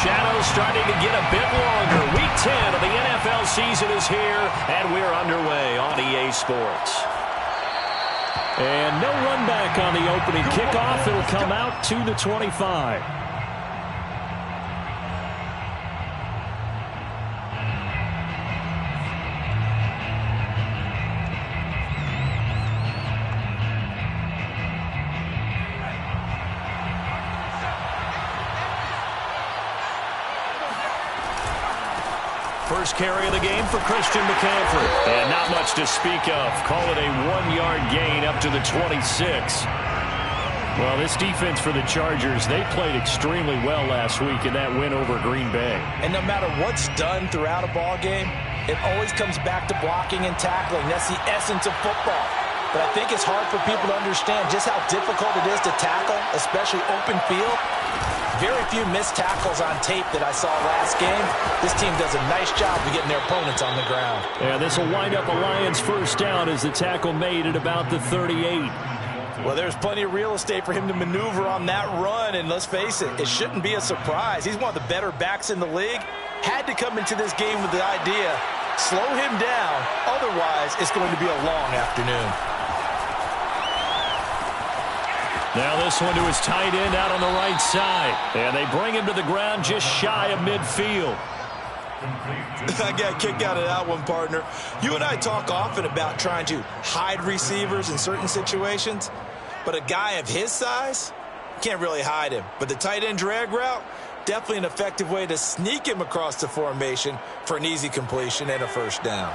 shadows starting to get a bit longer. Week 10 of the NFL season is here, and we're underway on EA Sports. And no run back on the opening kickoff. It'll come out to the 25. First carry of the game for Christian McCaffrey. And not much to speak of. Call it a 1-yard gain up to the 26. Well, this defense for the Chargers, they played extremely well last week in that win over Green Bay. And no matter what's done throughout a ball game, it always comes back to blocking and tackling. That's the essence of football. But I think it's hard for people to understand just how difficult it is to tackle, especially open field. Very few missed tackles on tape that I saw last game. This team does a nice job of getting their opponents on the ground. Yeah, this will wind up a Lions first down as the tackle made at about the 38. Well, there's plenty of real estate for him to maneuver on that run, and let's face it, it shouldn't be a surprise. He's one of the better backs in the league. Had to come into this game with the idea, slow him down, otherwise it's going to be a long afternoon. Now this one to his tight end out on the right side. And they bring him to the ground just shy of midfield. I got a kick out of that one, partner. You and I talk often about trying to hide receivers in certain situations. But a guy of his size, can't really hide him. But the tight end drag route, definitely an effective way to sneak him across the formation for an easy completion and a first down.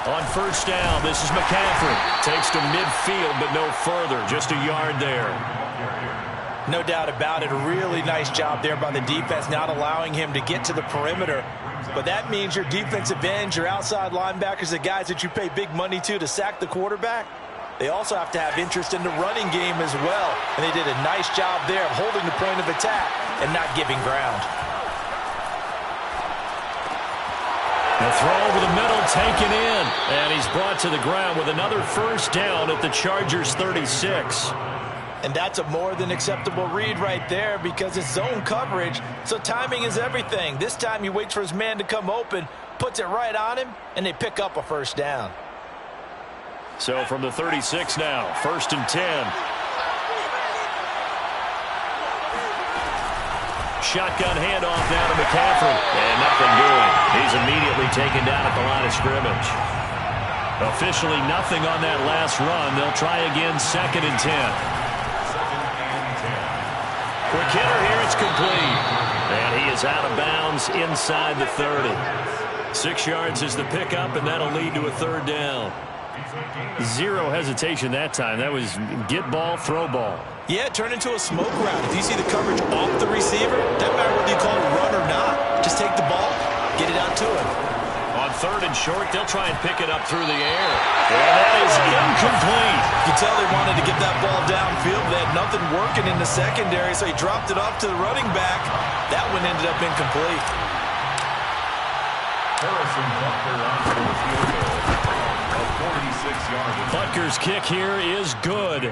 On first down, this is McCaffrey. Takes to midfield, but no further. Just a yard there. No doubt about it. A really nice job there by the defense, not allowing him to get to the perimeter. But that means your defensive ends, your outside linebackers, the guys that you pay big money to sack the quarterback, they also have to have interest in the running game as well. And they did a nice job there of holding the point of attack and not giving ground. The throw over the middle, taken in. And he's brought to the ground with another first down at the Chargers' 36. And that's a more than acceptable read right there because it's zone coverage, so timing is everything. This time he waits for his man to come open, puts it right on him, and they pick up a first down. So from the 36 now, 1st and 10. Shotgun handoff now to McCaffrey. And nothing doing. He's immediately taken down at the line of scrimmage. Officially nothing on that last run. They'll try again 2nd and 10. Quick hitter here, it's complete. And he is out of bounds inside the 30. 6 yards is the pickup, and that'll lead to a 3rd down. Zero hesitation that time. That was get ball, throw ball. Yeah, it turned into a smoke route. If you see the coverage off the receiver, doesn't matter whether you call it a run or not. Just take the ball, get it out to him. On 3rd and short, they'll try and pick it up through the air. And that is incomplete. You can tell they wanted to get that ball downfield. They had nothing working in the secondary, so he dropped it off to the running back. That one ended up incomplete. Harrison Butker on for the field goal. A 46-yard. Butker's kick here is good.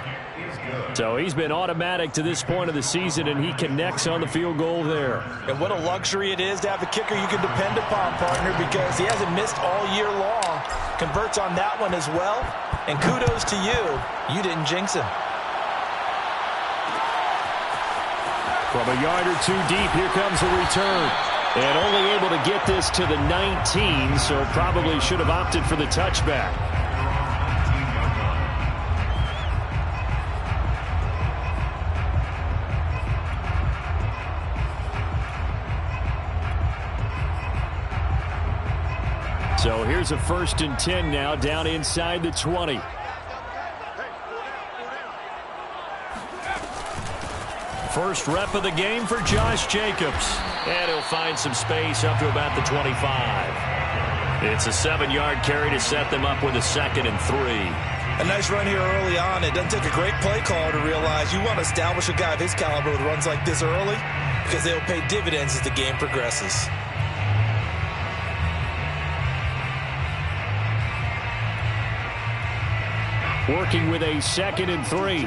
So he's been automatic to this point of the season, and he connects on the field goal there. And what a luxury it is to have a kicker you can depend upon, partner, because he hasn't missed all year long. Converts on that one as well. And kudos to you. You didn't jinx him. From a yard or two deep, here comes the return. And only able to get this to the 19, so probably should have opted for the touchback. So here's a 1st and 10 now, down inside the 20. First rep of the game for Josh Jacobs. And he'll find some space up to about the 25. It's a 7-yard carry to set them up with a 2nd and 3. A nice run here early on. It doesn't take a great play caller to realize you want to establish a guy of his caliber with runs like this early because they'll pay dividends as the game progresses. Working with a 2nd and 3.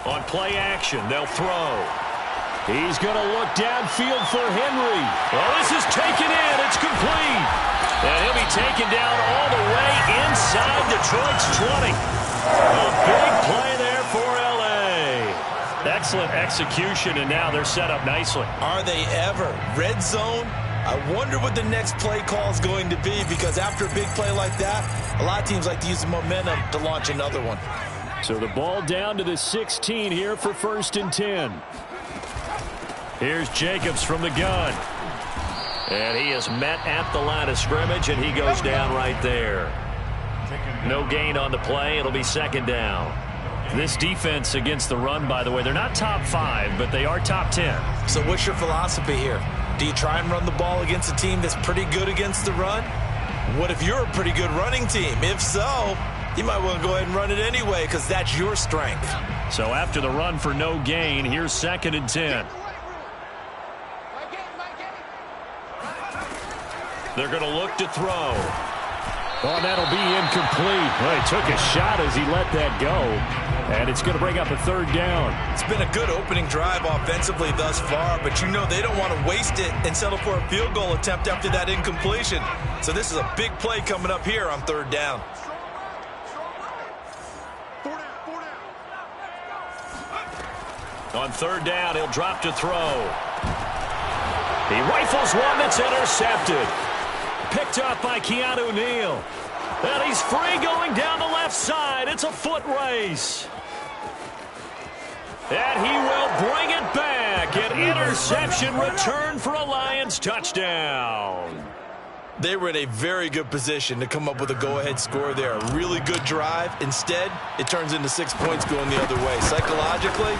On play action, they'll throw. He's going to look downfield for Henry. Well, this is taken in. It's complete. And he'll be taken down all the way inside Detroit's 20. A big play there for L.A. Excellent execution, and now they're set up nicely. Are they ever? Red zone? I wonder what the next play call is going to be, because after a big play like that, a lot of teams like to use the momentum to launch another one. So the ball down to the 16 here for 1st and 10. Here's Jacobs from the gun. And he is met at the line of scrimmage, and he goes down right there. No gain on the play. It'll be 2nd down. This defense against the run, by the way, they're not top 5, but they are top 10. So what's your philosophy here? Do you try and run the ball against a team that's pretty good against the run? What if you're a pretty good running team? If so, you might want to go ahead and run it anyway, because that's your strength. So after the run for no gain, here's 2nd and 10. They're going to look to throw. Oh, that'll be incomplete. Well, he took a shot as he let that go. And it's going to bring up a 3rd down. It's been a good opening drive offensively thus far, but you know they don't want to waste it and settle for a field goal attempt after that incompletion. So this is a big play coming up here on 3rd down. On 3rd down, he'll drop to throw. He rifles one that's intercepted. Picked up by Keanu Neal. And he's free going down the left side. It's a foot race. And he will bring it back. An interception return for a Lions touchdown. They were in a very good position to come up with a go-ahead score there. A really good drive. Instead, it turns into 6 points going the other way. Psychologically,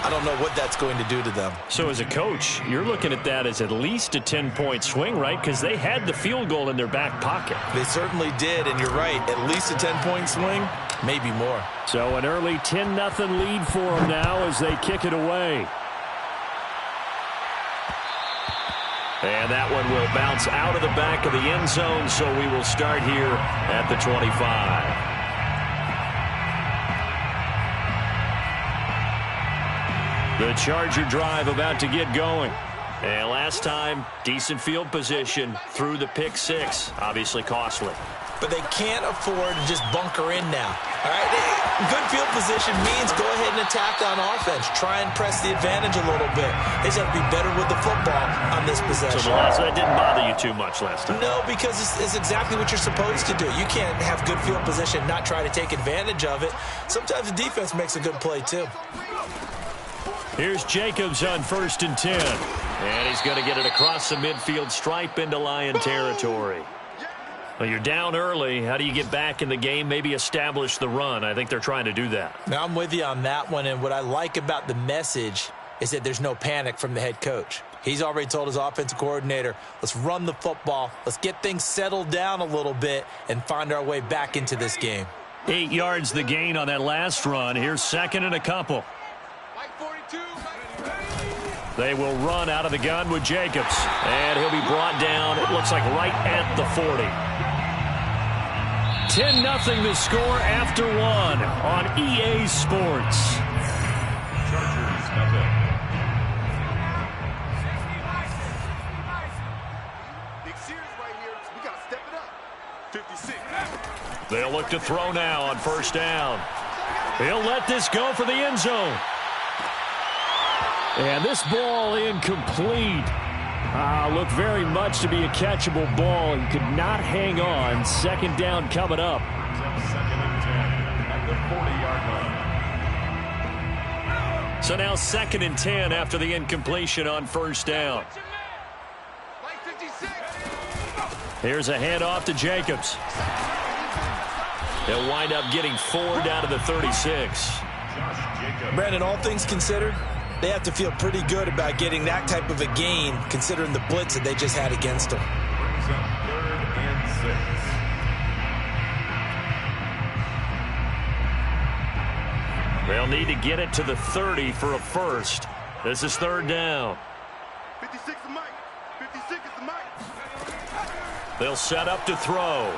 I don't know what that's going to do to them. So as a coach, you're looking at that as at least a 10-point swing, right? Because they had the field goal in their back pocket. They certainly did, and you're right. At least a 10-point swing, maybe more. So an early 10-0 lead for them now as they kick it away. And that one will bounce out of the back of the end zone, so we will start here at the 25. The Charger drive about to get going. And last time, decent field position through the pick 6. Obviously costly. But they can't afford to just bunker in now. All right, good field position means go ahead and attack on offense. Try and press the advantage a little bit. They just have to be better with the football on this possession. So that didn't bother you too much last time? No, because it's exactly what you're supposed to do. You can't have good field position and not try to take advantage of it. Sometimes the defense makes a good play, too. Here's Jacobs on 1st and 10. And he's going to get it across the midfield stripe into Lion territory. Well, you're down early. How do you get back in the game, maybe establish the run? I think they're trying to do that. Now, I'm with you on that one, and what I like about the message is that there's no panic from the head coach. He's already told his offensive coordinator, let's run the football, let's get things settled down a little bit and find our way back into this game. 8 yards the gain on that last run. Here's 2nd and a couple. They will run out of the gun with Jacobs. And he'll be brought down, it looks like right at the 40. 10-0 the score after 1 on EA Sports. Chargers, nothing. Big series right here. We got to step it up. 56. They'll look to throw now on 1st down. He'll let this go for the end zone. And this ball incomplete. Looked very much to be a catchable ball. He could not hang on. 2nd down coming up. 2nd and 10 at the 40-yard line. So now 2nd and 10 after the incompletion on 1st down. Here's a handoff to Jacobs. He'll wind up getting 4 down to the 36. Brandon, all things considered, they have to feel pretty good about getting that type of a gain, considering the blitz that they just had against them. Brings up 3rd and 6. They'll need to get it to the 30 for a first. This is 3rd down. 56 to Mike. They'll set up to throw.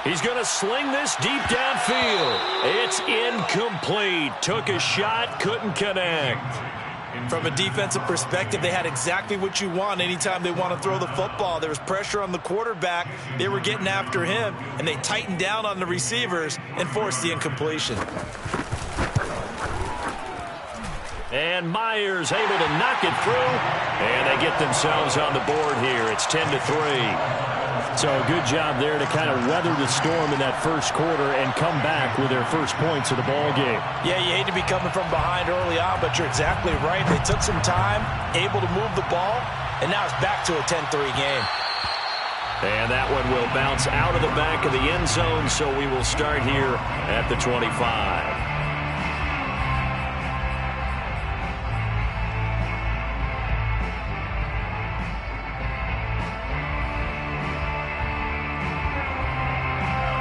He's going to sling this deep downfield. It's incomplete. Took a shot, couldn't connect. From a defensive perspective, they had exactly what you want anytime they want to throw the football. There was pressure on the quarterback. They were getting after him, and they tightened down on the receivers and forced the incompletion. And Myers able to knock it through, and they get themselves on the board here. It's 10-3. So a good job there to kind of weather the storm in that first quarter and come back with their first points of the ball game. Yeah, you hate to be coming from behind early on, but you're exactly right. They took some time, able to move the ball, and now it's back to a 10-3 game. And that one will bounce out of the back of the end zone, so we will start here at the 25.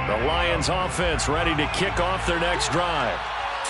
The Lions offense ready to kick off their next drive.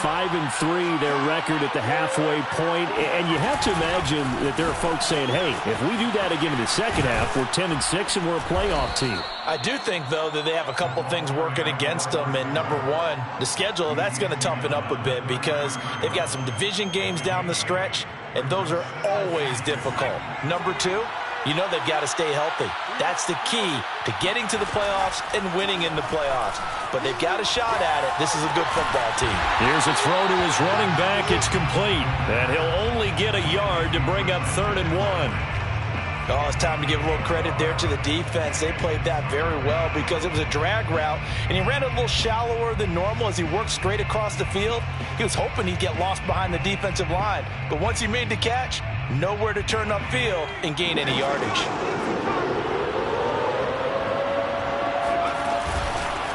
5-3 their record at the halfway point, and you have to imagine that there are folks saying, hey, if we do that again in the second half, we're 10-6 and we're a playoff team. I do think, though, that they have a couple things working against them, and number one, the schedule, that's going to toughen up a bit because they've got some division games down the stretch, and those are always difficult. Number two, you know they've got to stay healthy. That's the key to getting to the playoffs and winning in the playoffs. But they've got a shot at it. This is a good football team. Here's a throw to his running back. It's complete. And he'll only get a yard to bring up 3rd and 1. Oh, it's time to give a little credit there to the defense. They played that very well because it was a drag route, and he ran a little shallower than normal as he worked straight across the field. He was hoping he'd get lost behind the defensive line. But once he made the catch, nowhere to turn upfield and gain any yardage.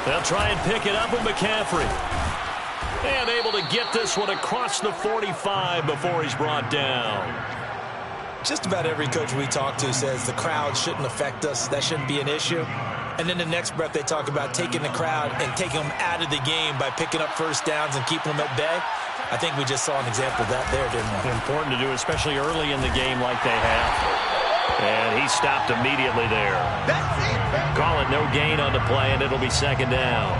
They'll try and pick it up with McCaffrey. And able to get this one across the 45 before he's brought down. Just about every coach we talk to says the crowd shouldn't affect us. That shouldn't be an issue. And then the next breath they talk about taking the crowd and taking them out of the game by picking up first downs and keeping them at bay. I think we just saw an example of that there, didn't we? Important to do, especially early in the game like they have. And he stopped immediately there. Call it no gain on the play, and it'll be 2nd down.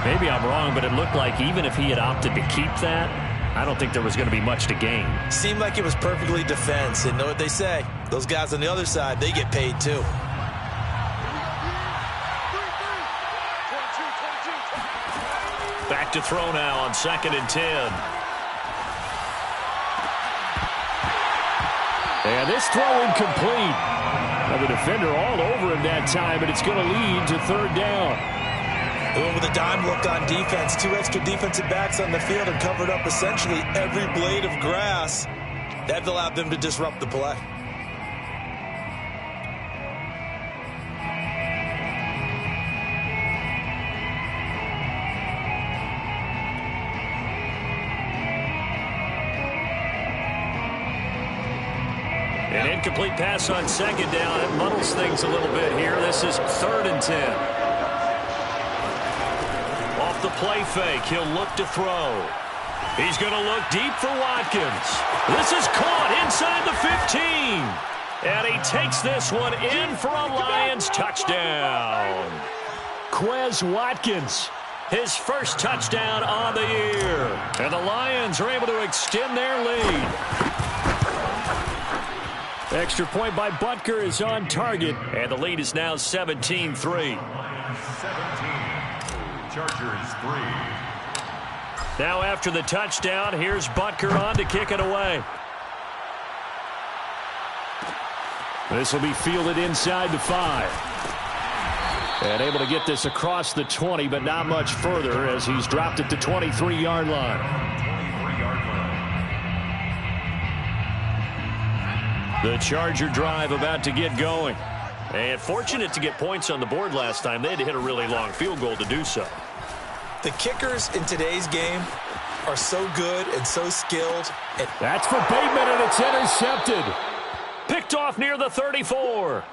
Maybe I'm wrong, but it looked like even if he had opted to keep that, I don't think there was going to be much to gain. Seemed like it was perfectly defense. And know what they say? Those guys on the other side, they get paid too. Back to throw now on 2nd and 10. And this throw incomplete. Now the defender all over him that time, and it's going to lead to 3rd down. They went with a dime look on defense. 2 extra defensive backs on the field and covered up essentially every blade of grass. That allowed them to disrupt the play. An incomplete pass on 2nd down. It muddles things a little bit here. This is 3rd and 10. Off the play fake, he'll look to throw. He's going to look deep for Watkins. This is caught inside the 15. And he takes this one in for a Lions touchdown. Quez Watkins, his first touchdown on the year. And the Lions are able to extend their lead. Extra point by Butker is on target, and the lead is now 17-3. 17. Chargers 3. Now after the touchdown, here's Butker on to kick it away. This will be fielded inside the 5. And able to get this across the 20, but not much further as he's dropped at the 23-yard line. The Charger drive about to get going. And fortunate to get points on the board last time. They had to hit a really long field goal to do so. The kickers in today's game are so good and so skilled. That's for Bateman, and it's intercepted. Picked off near the 34.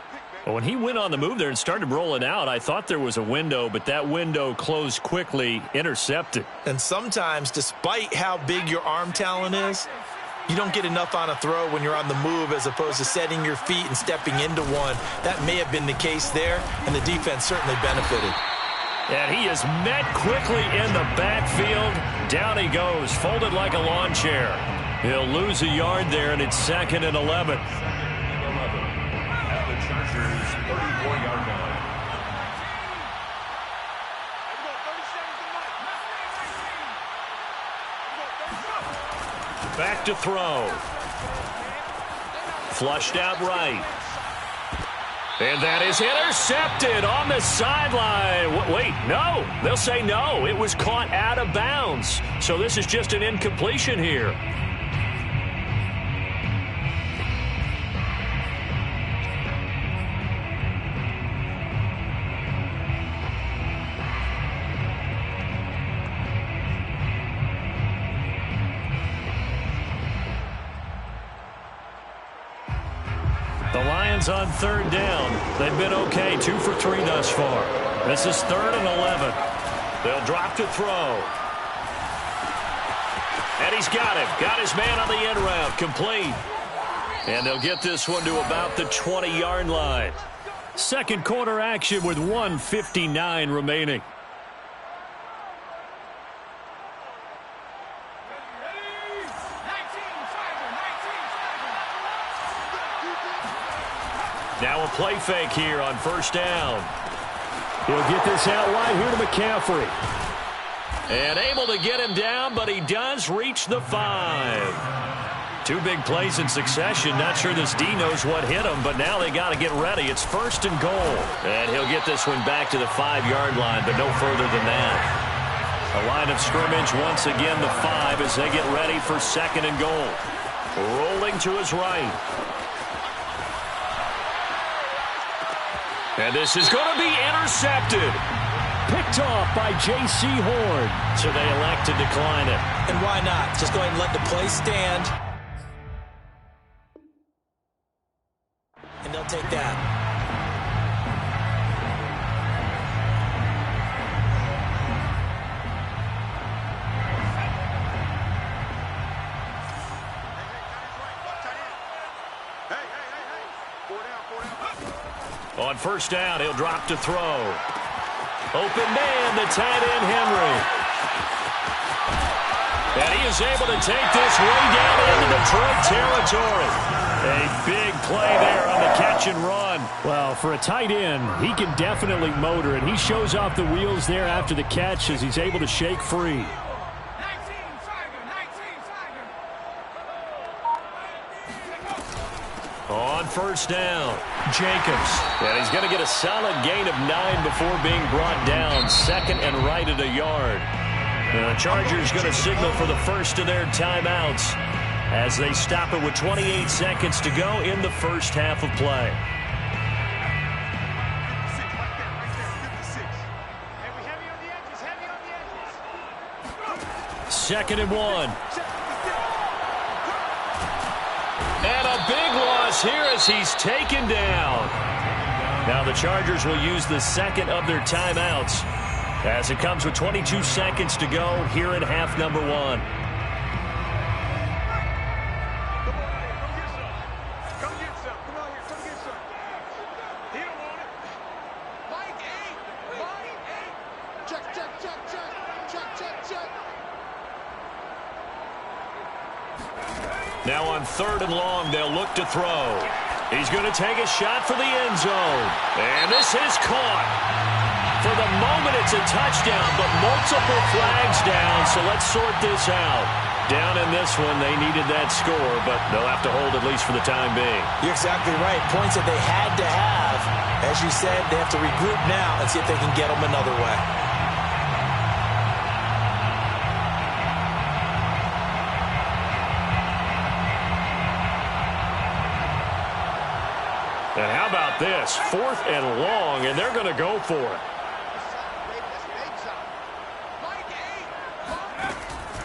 Well, when he went on the move there and started rolling out, I thought there was a window, but that window closed quickly, intercepted. And sometimes, despite how big your arm talent is, You don't get enough on a throw when you're on the move as opposed to setting your feet and stepping into one. That may have been the case there, and the defense certainly benefited. And he is met quickly in the backfield. Down he goes, folded like a lawn chair. He'll lose a yard there, and it's 2nd and 11. At the Chargers' 34-yard line. Back to throw. Flushed out right. And that is intercepted on the sideline. Wait, no. They'll say no. It was caught out of bounds. So this is just an incompletion here. The Lions on 3rd down. They've been okay, 2 for 3 thus far. This is 3rd and 11. They'll drop to throw. And he's got him. Got his man on the end route. Complete. And they'll get this one to about the 20-yard line. Second quarter action with 1:59 remaining. Now a play fake here on 1st down. He'll get this out wide here to McCaffrey. And able to get him down, but he does reach the 5. 2 big plays in succession. Not sure this D knows what hit him, but now they got to get ready. It's 1st and goal. And he'll get this one back to the 5-yard line, but no further than that. A line of scrimmage once again, the 5, as they get ready for 2nd and goal. Rolling to his right. And this is going to be intercepted. Picked off by J.C. Horn. So they elect to decline it. And why not? Just go ahead and let the play stand. And they'll take that. On 1st down, he'll drop to throw. Open man, the tight end, Henry. And he is able to take this way down into Detroit territory. A big play there on the catch and run. Well, for a tight end, he can definitely motor, and he shows off the wheels there after the catch as he's able to shake free. On 1st down, Jacobs. And he's going to get a solid gain of 9 before being brought down. 2nd and right at a yard. The Chargers going to signal for the first of their timeouts as they stop it with 28 seconds to go in the first half of play. Second and 1. And a big loss here as he's taken down. Now the Chargers will use the second of their timeouts as it comes with 22 seconds to go here in half number 1. Now on 3rd and long, they'll look to throw. He's going to take a shot for the end zone. And this is caught. For the moment, it's a touchdown, but multiple flags down, so let's sort this out. Down in this one, they needed that score, but they'll have to hold at least for the time being. You're exactly right. Points that they had to have. As you said, they have to regroup now and see if they can get them another way. And how about this? 4th and long, and they're going to go for it.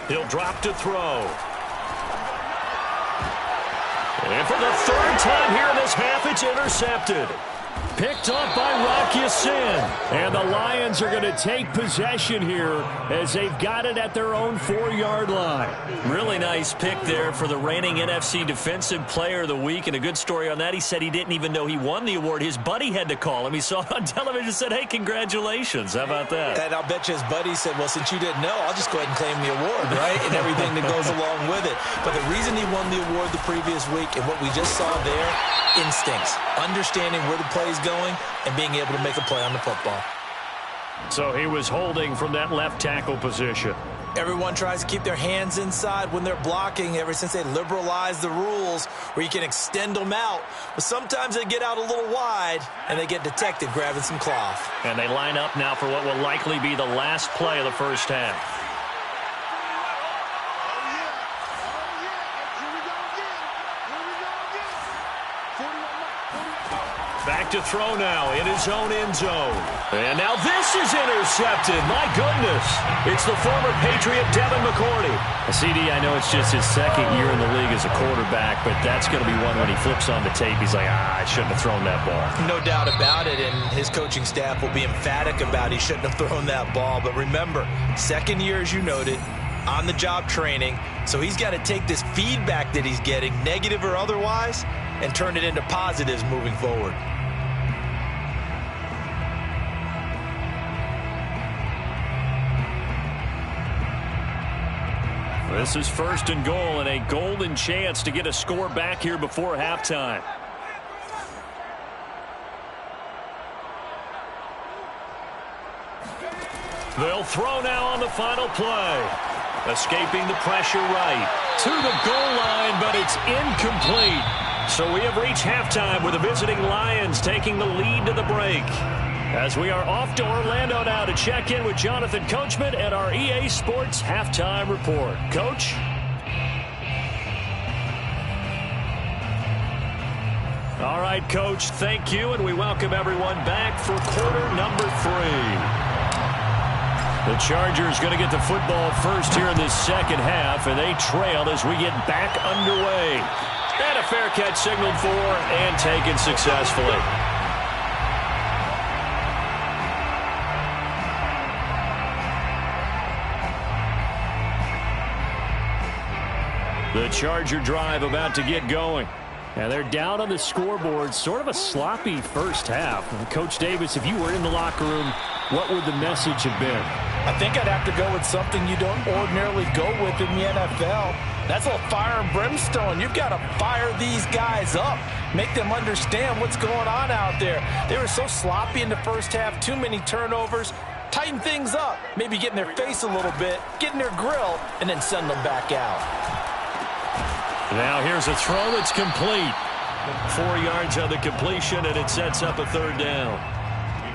He'll drop to throw. And for the 3rd time here in this half, it's intercepted. Picked up by Rock Ya-Sin. And the Lions are going to take possession here as they've got it at their own 4-yard line. Really nice pick there for the reigning NFC Defensive Player of the Week. And a good story on that, he said he didn't even know he won the award. His buddy had to call him. He saw it on television and said, hey, congratulations. How about that? And I'll bet you his buddy said, well, since you didn't know, I'll just go ahead and claim the award, right? And everything that goes along with it. But the reason he won the award the previous week and what we just saw there, instincts, understanding where the play is going and being able to make a play on the football. So he was holding from that left tackle position. Everyone tries to keep their hands inside when they're blocking ever since they liberalized the rules where you can extend them out. But sometimes they get out a little wide and they get detected grabbing some cloth. And they line up now for what will likely be the last play of the first half. Back to throw now in his own end zone. And now this is intercepted. My goodness. It's the former Patriot Devin McCourty. CD, I know it's just his second year in the league as a quarterback, but that's going to be one when he flips on the tape. He's like, I shouldn't have thrown that ball. No doubt about it, and his coaching staff will be emphatic about he shouldn't have thrown that ball. But remember, second year, as you noted, on-the-job training, so he's got to take this feedback that he's getting, negative or otherwise, and turn it into positives moving forward. This is 1st and goal and a golden chance to get a score back here before halftime. They'll throw now on the final play. Escaping the pressure right to the goal line, but it's incomplete. So we have reached halftime with the visiting Lions taking the lead to the break. As we are off to Orlando now to check in with Jonathan Coachman at our EA Sports Halftime Report. Coach? All right, Coach, thank you, and we welcome everyone back for quarter number 3. The Chargers going to get the football first here in this second half, and they trail as we get back underway. And a fair catch signaled for and taken successfully. The Charger drive about to get going. And they're down on the scoreboard. Sort of a sloppy first half. Coach Davis, if you were in the locker room, what would the message have been? I think I'd have to go with something you don't ordinarily go with in the NFL. That's a little fire and brimstone. You've got to fire these guys up. Make them understand what's going on out there. They were so sloppy in the first half. Too many turnovers. Tighten things up. Maybe get in their face a little bit. Get in their grill. And then send them back out. Now here's a throw that's complete. 4 yards on the completion, and it sets up a 3rd down.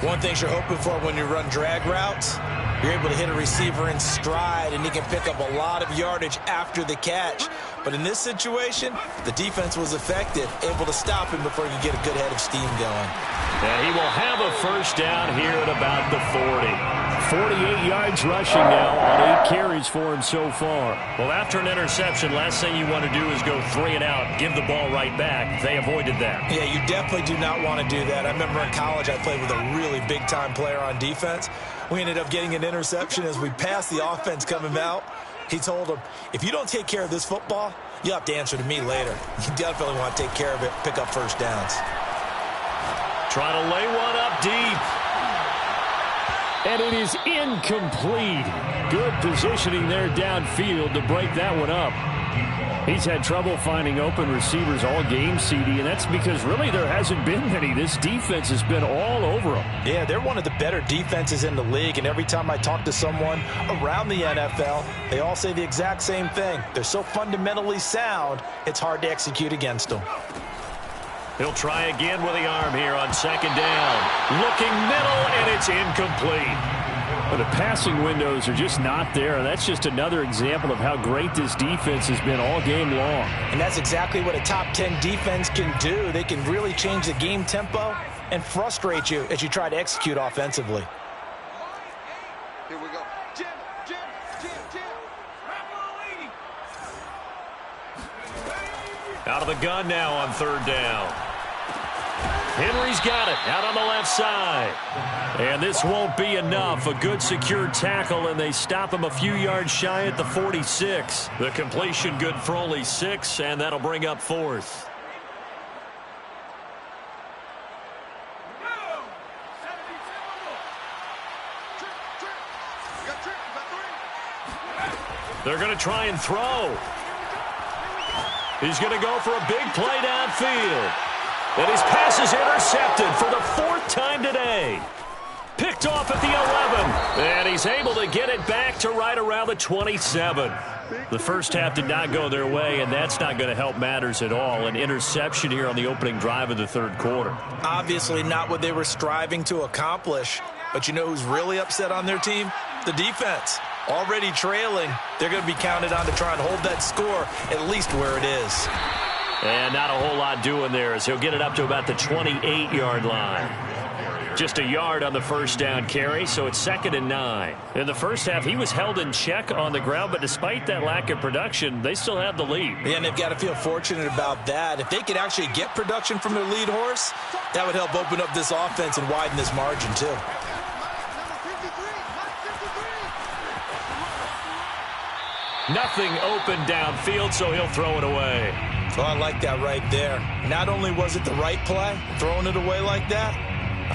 One thing you're hoping for when you run drag routes, you're able to hit a receiver in stride, and he can pick up a lot of yardage after the catch. But in this situation, the defense was effective, able to stop him before he could get a good head of steam going. And he will have a 1st down here at about the 40. 48 yards rushing now on 8 carries for him so far. Well, after an interception, last thing you want to do is go 3 and out, give the ball right back. They avoided that. Yeah, you definitely do not want to do that. I remember in college I played with a really big-time player on defense. We ended up getting an interception as we passed the offense coming out. He told him, if you don't take care of this football, you'll have to answer to me later. You definitely want to take care of it, pick up 1st downs. Trying to lay one up deep. And it is incomplete. Good positioning there downfield to break that one up. He's had trouble finding open receivers all game, CD, and that's because really there hasn't been many. This defense has been all over them. Yeah, they're one of the better defenses in the league, and every time I talk to someone around the NFL, they all say the exact same thing. They're so fundamentally sound, it's hard to execute against them. He'll try again with the arm here on 2nd down. Looking middle, and it's incomplete. But the passing windows are just not there. That's just another example of how great this defense has been all game long. And that's exactly what a top 10 defense can do. They can really change the game tempo and frustrate you as you try to execute offensively. Here we go. Jim. Out of the gun now on 3rd down. Henry's got it out on the left side. And this won't be enough. A good secure tackle, and they stop him a few yards shy at the 46. The completion good for only 6, and that'll bring up 4th. They're going to try and throw. He's going to go for a big play downfield. And his pass is intercepted for the 4th time today. Picked off at the 11. And he's able to get it back to right around the 27. The first half did not go their way, and that's not going to help matters at all. An interception here on the opening drive of the 3rd quarter. Obviously not what they were striving to accomplish. But you know who's really upset on their team? The defense. Already trailing, they're going to be counted on to try and hold that score at least where it is. And not a whole lot doing there as he'll get it up to about the 28-yard line. Just a yard on the first down carry, so it's 2nd and 9. In the first half, he was held in check on the ground, but despite that lack of production, they still have the lead. Yeah, and they've got to feel fortunate about that. If they could actually get production from their lead horse, that would help open up this offense and widen this margin too. Nothing open downfield, so he'll throw it away. Oh, I like that right there. Not only was it the right play, throwing it away like that,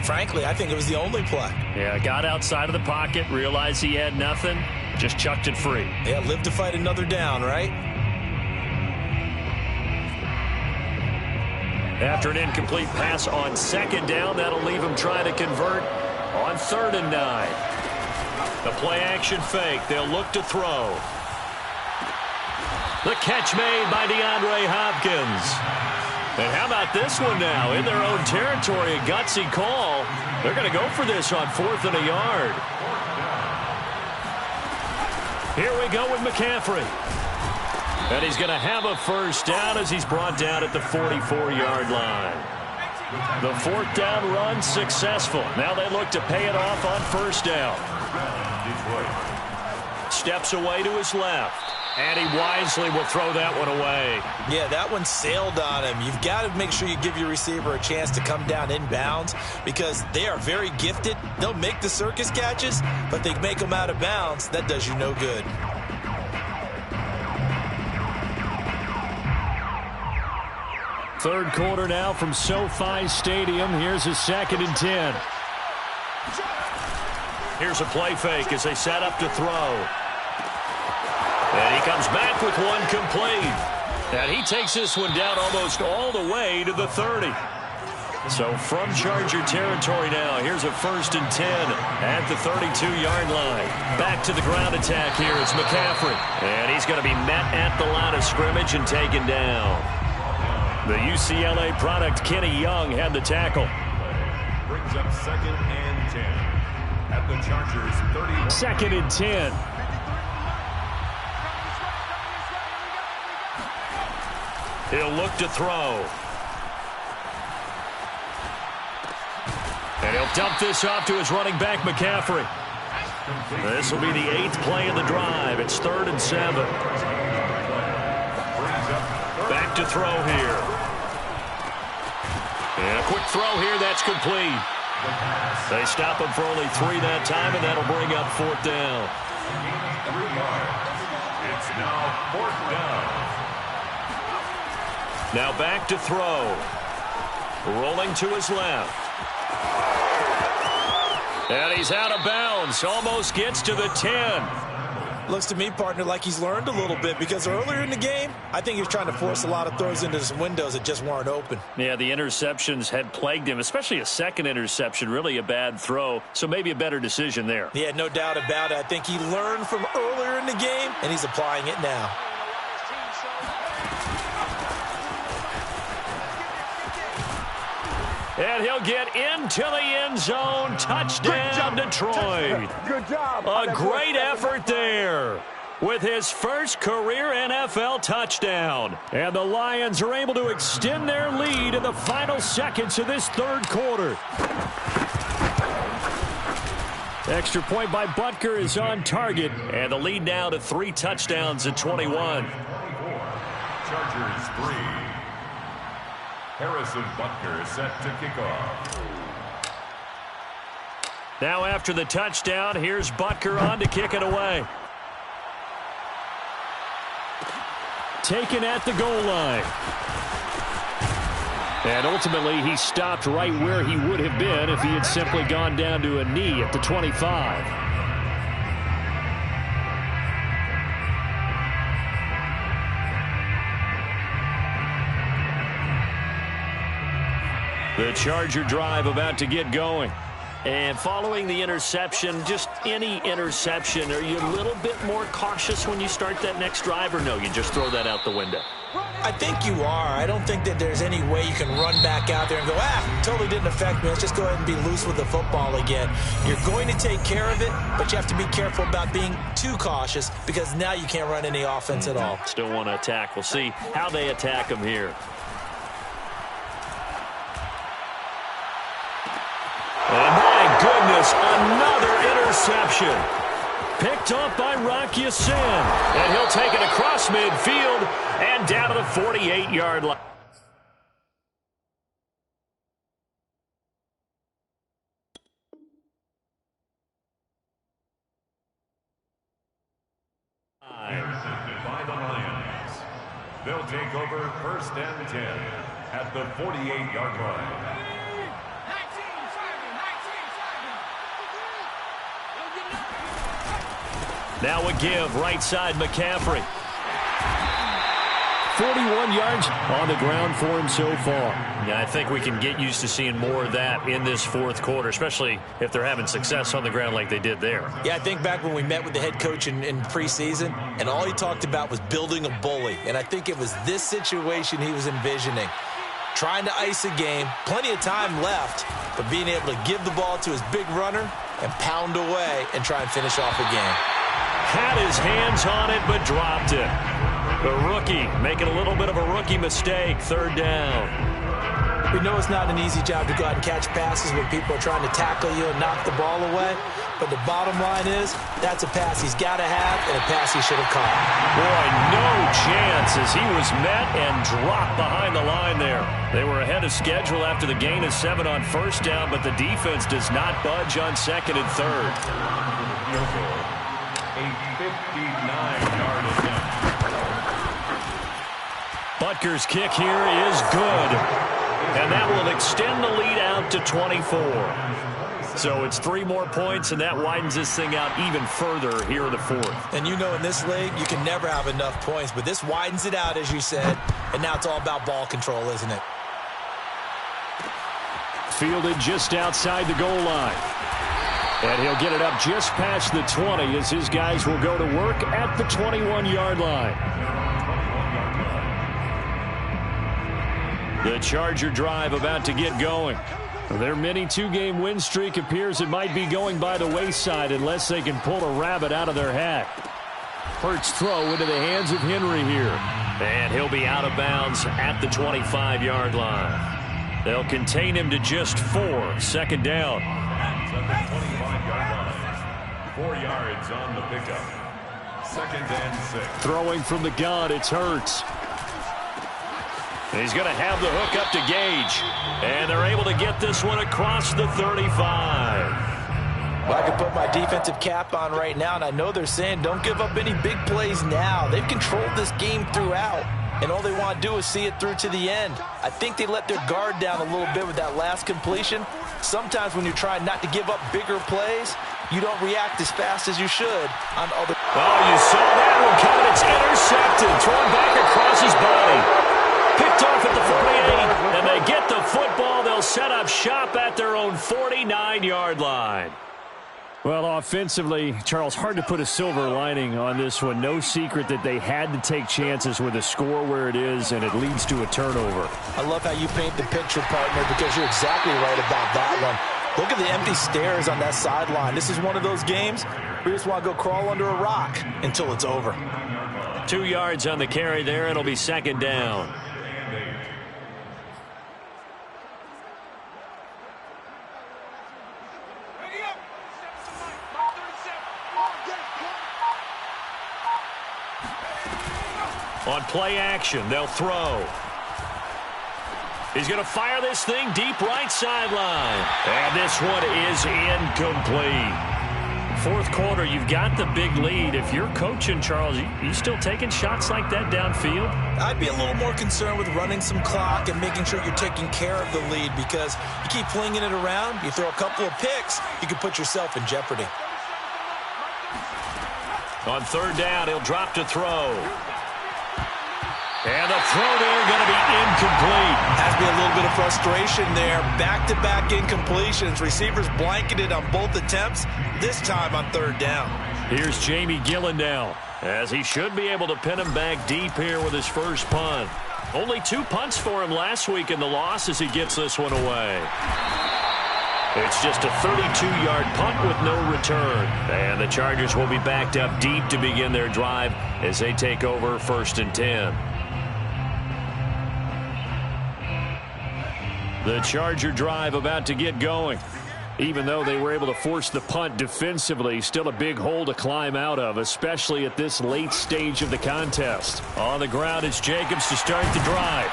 frankly, I think it was the only play. Yeah, got outside of the pocket, realized he had nothing, just chucked it free. Yeah, live to fight another down, right? After an incomplete pass on 2nd down, that'll leave him trying to convert on 3rd and 9. The play-action fake, they'll look to throw. The catch made by DeAndre Hopkins. And how about this one now? In their own territory, a gutsy call. They're going to go for this on 4th and a yard. Here we go with McCaffrey. And he's going to have a first down as he's brought down at the 44-yard line. The 4th down run successful. Now they look to pay it off on 1st down. Steps away to his left. And he wisely will throw that one away. Yeah, that one sailed on him. You've got to make sure you give your receiver a chance to come down inbounds because they are very gifted. They'll make the circus catches, but they make them out of bounds. That does you no good. Third quarter now from SoFi Stadium. Here's a 2nd and 10. Here's a play fake as they set up to throw. And he comes back with one complete. And he takes this one down almost all the way to the 30. So from Charger territory now, here's a 1st and 10 at the 32-yard line. Back to the ground attack here. It's McCaffrey. And he's going to be met at the line of scrimmage and taken down. The UCLA product, Kenny Young, had the tackle. Brings up 2nd and 10 at the Chargers 30. 2nd and 10. He'll look to throw. And he'll dump this off to his running back, McCaffrey. This will be the 8th play of the drive. It's 3rd and 7. Back to throw here. And a quick throw here. That's complete. They stop him for only 3 that time, and that'll bring up 4th down. 3 yards. It's now 4th down. Now back to throw. Rolling to his left. And he's out of bounds. Almost gets to the 10. Looks to me, partner, like he's learned a little bit because earlier in the game, I think he was trying to force a lot of throws into some windows that just weren't open. Yeah, the interceptions had plagued him, especially a 2nd interception, really a bad throw. So maybe a better decision there. Yeah, no doubt about it. I think he learned from earlier in the game, and he's applying it now. And he'll get into the end zone. Touchdown, Detroit. Good job. A great effort there with his first career NFL touchdown. And the Lions are able to extend their lead in the final seconds of this 3rd quarter. Extra point by Butker is on target. And the lead now to 3 touchdowns at 21. Chargers 3. Harrison Butker set to kick off. Now after the touchdown, here's Butker on to kick it away. Taken at the goal line. And ultimately, he stopped right where he would have been if he had simply gone down to a knee at the 25. The Charger drive about to get going. And following the interception, just any interception, are you a little bit more cautious when you start that next drive, or no, you just throw that out the window? I think you are. I don't think that there's any way you can run back out there and go, totally didn't affect me. Let's just go ahead and be loose with the football again. You're going to take care of it, but you have to be careful about being too cautious because now you can't run any offense at all. Still want to attack. We'll see how they attack him here. And my goodness, another interception. Picked off by Rock Ya-Sin. And he'll take it across midfield and down to the 48-yard line. By the Lions. They'll take over 1st and 10 at the 48-yard line. Now a give, right side McCaffrey. 41 yards on the ground for him so far. Yeah, I think we can get used to seeing more of that in this fourth quarter, especially if they're having success on the ground like they did there. Yeah, I think back when we met with the head coach in preseason, and all he talked about was building a bully. And I think it was this situation he was envisioning. Trying to ice a game, plenty of time left, but being able to give the ball to his big runner and pound away and try and finish off a game. Had his hands on it, but dropped it. The rookie making a little bit of a rookie mistake. 3rd down. We know it's not an easy job to go out and catch passes when people are trying to tackle you and knock the ball away. But the bottom line is, that's a pass he's got to have and a pass he should have caught. Boy, no chance as he was met and dropped behind the line there. They were ahead of schedule after the gain of 7 on 1st down, but the defense does not budge on 2nd and 3rd. A 59-yard attempt. Butker's kick here is good. And that will extend the lead out to 24. So it's 3 more points, and that widens this thing out even further here in the 4th. And you know in this league, you can never have enough points, but this widens it out, as you said, and now it's all about ball control, isn't it? Fielded just outside the goal line. And he'll get it up just past the 20 as his guys will go to work at the 21-yard line. The Charger drive about to get going. Their mini 2-game win streak appears it might be going by the wayside unless they can pull a rabbit out of their hat. Hurts throw into the hands of Henry here. And he'll be out of bounds at the 25-yard line. They'll contain him to just 4. 2nd down. At the 25-yard line. 4 yards on the pickup. 2nd and 6. Throwing from the gun, it's Hurts. He's going to have the hook up to Gage. And they're able to get this one across the 35. Well, I can put my defensive cap on right now, and I know they're saying don't give up any big plays now. They've controlled this game throughout, and all they want to do is see it through to the end. I think they let their guard down a little bit with that last completion. Sometimes when you're trying not to give up bigger plays, you don't react as fast as you should on other. Oh, you saw that one coming. It's intercepted. Thrown back across his body. Picked off at the 48, and they get the football. They'll set up shop at their own 49-yard line. Well, offensively, Charles, hard to put a silver lining on this one. No secret that they had to take chances with a score where it is, and it leads to a turnover. I love how you paint the picture, partner, because you're exactly right about that one. Look at the empty stares on that sideline. This is one of those games where you just want to go crawl under a rock until it's over. 2 yards on the carry there. It'll be 2nd down. On play action, they'll throw. He's going to fire this thing deep right sideline. And this one is incomplete. Fourth quarter, you've got the big lead. If you're coaching, Charles, you still taking shots like that downfield? I'd be a little more concerned with running some clock and making sure you're taking care of the lead, because you keep flinging it around, you throw a couple of picks, you can put yourself in jeopardy. On third down, he'll drop to throw. And the throw there going to be incomplete. Has to be a little bit of frustration there. Back-to-back incompletions. Receivers blanketed on both attempts, this time on third down. Here's Jamie Gillen now, as he should be able to pin him back deep here with his first punt. Only 2 punts for him last week in the loss as he gets this one away. It's just a 32-yard punt with no return. And the Chargers will be backed up deep to begin their drive as they take over 1st and 10. The Charger drive about to get going. Even though they were able to force the punt defensively, still a big hole to climb out of, especially at this late stage of the contest. On the ground, it's Jacobs to start the drive.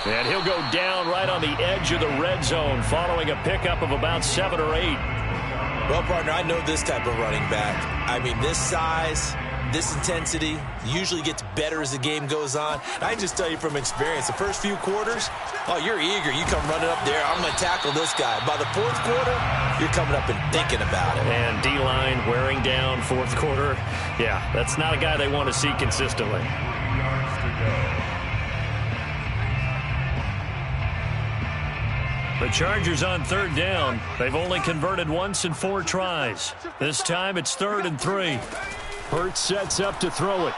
And he'll go down right on the edge of the red zone following a pickup of about 7 or 8. Well, partner, I know this type of running back. I mean, this size, this intensity usually gets better as the game goes on. I just tell you from experience, the first few quarters, oh, you're eager. You come running up there, I'm going to tackle this guy. By the fourth quarter, you're coming up and thinking about it. And D-line wearing down fourth quarter. Yeah, that's not a guy they want to see consistently. The Chargers on third down. They've only converted once in 4 tries. This time it's 3rd and 3. Hurts sets up to throw it.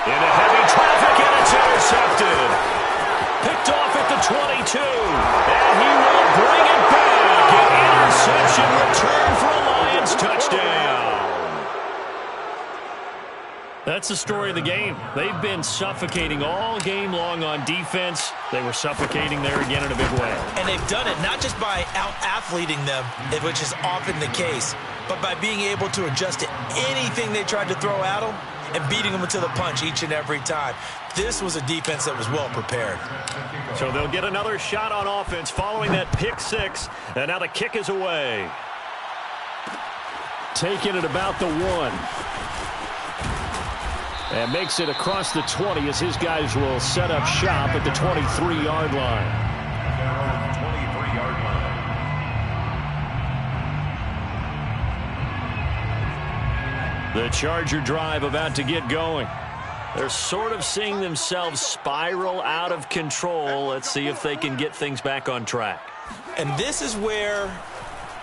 Into heavy traffic, and it's intercepted. Picked off at the 22. And he will bring it back. An interception return for a Lions touchdown. That's the story of the game. They've been suffocating all game long on defense. They were suffocating there again in a big way. And they've done it not just by out-athleting them, which is often the case, but by being able to adjust to anything they tried to throw at them and beating them to the punch each and every time. This was a defense that was well prepared. So they'll get another shot on offense following that pick 6, and now the kick is away. Taking it about the 1. And makes it across the 20 as his guys will set up shop at the 23-yard line. 23-yard line. The Charger drive about to get going. They're sort of seeing themselves spiral out of control. Let's see if they can get things back on track. And this is where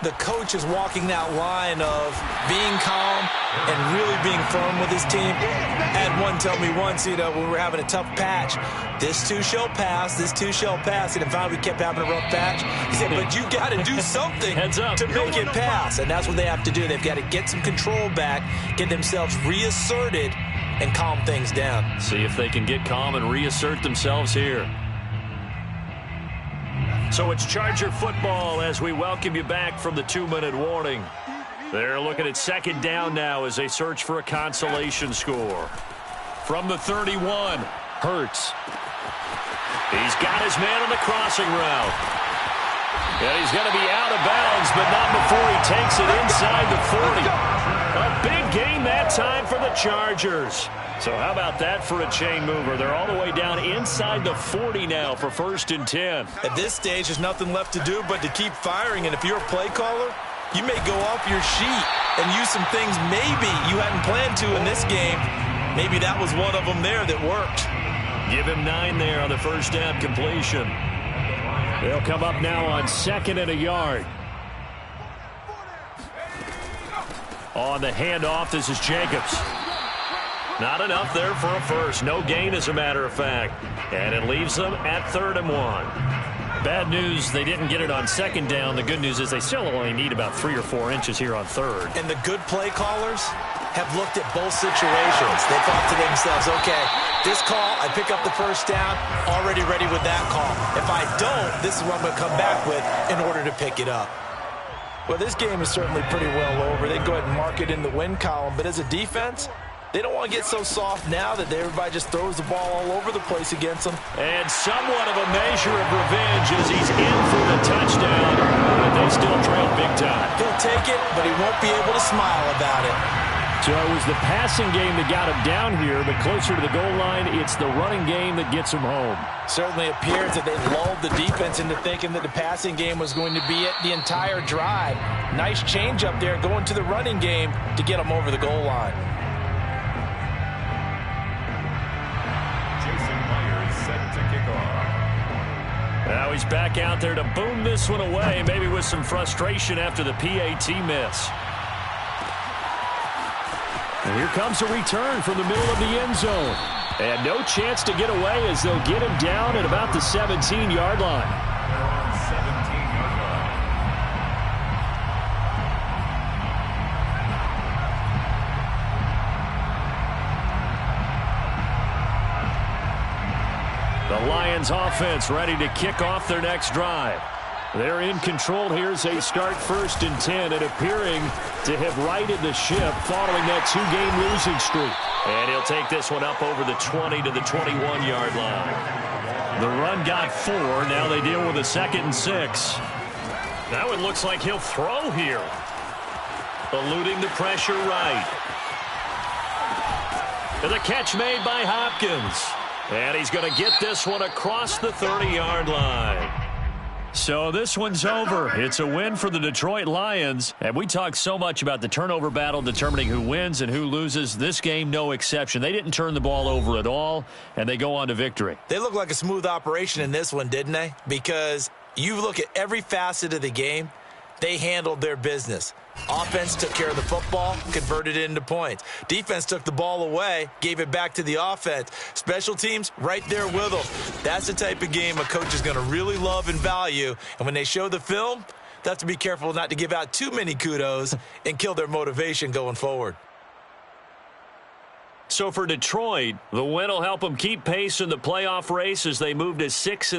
the coach is walking that line of being calm and really being firm with his team. I had one tell me once, when we were having a tough patch, this too shall pass, this too shall pass. And if we kept having a rough patch, he said, but you got to do something to make it pass. And that's what they have to do. They've got to get some control back, get themselves reasserted, and calm things down. See if they can get calm and reassert themselves here. So it's Charger football as we welcome you back from the 2-minute warning. They're looking at 2nd down now as they search for a consolation score. From the 31, Hurts. He's got his man on the crossing route. And he's going to be out of bounds, but not before he takes it inside the 40. A big gain that time for the Chargers. So how about that for a chain mover? They're all the way down inside the 40 now for 1st and 10. At this stage, there's nothing left to do but to keep firing. And if you're a play caller, you may go off your sheet and use some things maybe you hadn't planned to in this game. Maybe that was one of them there that worked. Give him 9 there on the first down completion. They'll come up now on 2nd and a yard. On the handoff, this is Jacobs. Not enough there for a first. No gain, as a matter of fact. And it leaves them at 3rd and 1. Bad news, they didn't get it on 2nd down. The good news is they still only need about 3 or 4 inches here on 3rd. And the good play callers have looked at both situations. They thought to themselves, okay, this call, I pick up the first down, already ready with that call. If I don't, this is what I'm going to come back with in order to pick it up. Well, this game is certainly pretty well over. They go ahead and mark it in the win column. But as a defense, they don't want to get so soft now that everybody just throws the ball all over the place against them. And somewhat of a measure of revenge as he's in for the touchdown, but they still trail big time. He'll take it, but he won't be able to smile about it. So it was the passing game that got him down here, but closer to the goal line, it's the running game that gets him home. Certainly appears that they lulled the defense into thinking that the passing game was going to be it the entire drive. Nice change up there going to the running game to get him over the goal line. Jason Myers set to kick off. Now he's back out there to boom this one away, maybe with some frustration after the PAT miss. And here comes a return from the middle of the end zone. And no chance to get away as they'll get him down at about the 17-yard line. They're on 17-yard line. The Lions offense ready to kick off their next drive. They're in control here as they start 1st and 10 and appearing to have righted the ship following that 2-game losing streak. And he'll take this one up over the 20 to the 21-yard line. The run got 4. Now they deal with a 2nd and 6. That one looks like he'll throw here. Eluding the pressure right. And the catch made by Hopkins. And he's going to get this one across the 30-yard line. So this one's over. It's a win for the Detroit Lions. And we talk so much about the turnover battle determining who wins and who loses. This game, no exception. They didn't turn the ball over at all, and they go on to victory. They look like a smooth operation in this one, didn't they? Because you look at every facet of the game, they handled their business. Offense took care of the football, converted it into points. Defense took the ball away, gave it back to the offense. Special teams, right there with them. That's the type of game a coach is going to really love and value. And when they show the film, they have to be careful not to give out too many kudos and kill their motivation going forward. So for Detroit, the win will help them keep pace in the playoff race as they move to 6-6.